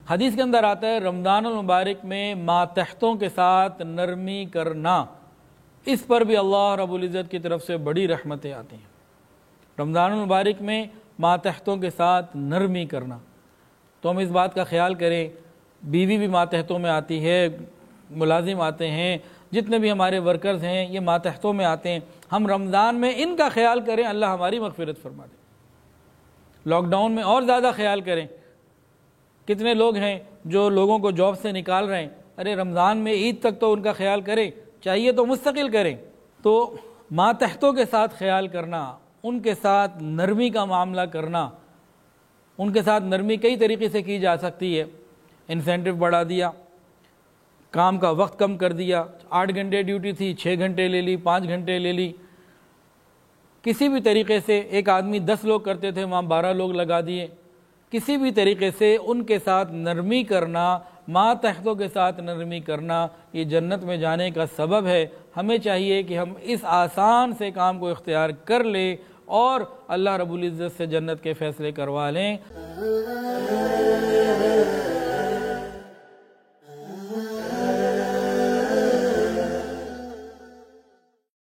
حدیث کے اندر آتا ہے رمضان المبارک میں ماتحتوں کے ساتھ نرمی کرنا، اس پر بھی اللہ رب العزت کی طرف سے بڑی رحمتیں آتی ہیں۔ رمضان المبارک میں ماتحتوں کے ساتھ نرمی کرنا، تو ہم اس بات کا خیال کریں، بیوی بھی ماتحتوں میں آتی ہے، ملازم آتے ہیں، جتنے بھی ہمارے ورکرز ہیں یہ ماتحتوں میں آتے ہیں، ہم رمضان میں ان کا خیال کریں، اللہ ہماری مغفرت فرما دے۔ لاک ڈاؤن میں اور زیادہ خیال کریں، کتنے لوگ ہیں جو لوگوں کو جاب سے نکال رہے ہیں، ارے رمضان میں عید تک تو ان کا خیال کریں، چاہیے تو مستقل کریں۔ تو ماتحتوں کے ساتھ خیال کرنا، ان کے ساتھ نرمی کا معاملہ کرنا، ان کے ساتھ نرمی کئی طریقے سے کی جا سکتی ہے۔ انسینٹو بڑھا دیا، کام کا وقت کم کر دیا، 8 گھنٹے ڈیوٹی تھی 6 گھنٹے لے لی، 5 گھنٹے لے لی، کسی بھی طریقے سے، ایک آدمی 10 لوگ کرتے تھے وہاں 12 لوگ لگا دیے، کسی بھی طریقے سے ان کے ساتھ نرمی کرنا، ماتحتوں کے ساتھ نرمی کرنا، یہ جنت میں جانے کا سبب ہے۔ ہمیں چاہیے کہ ہم اس آسان سے کام کو اختیار کر لیں اور اللہ رب العزت سے جنت کے فیصلے کروا لیں۔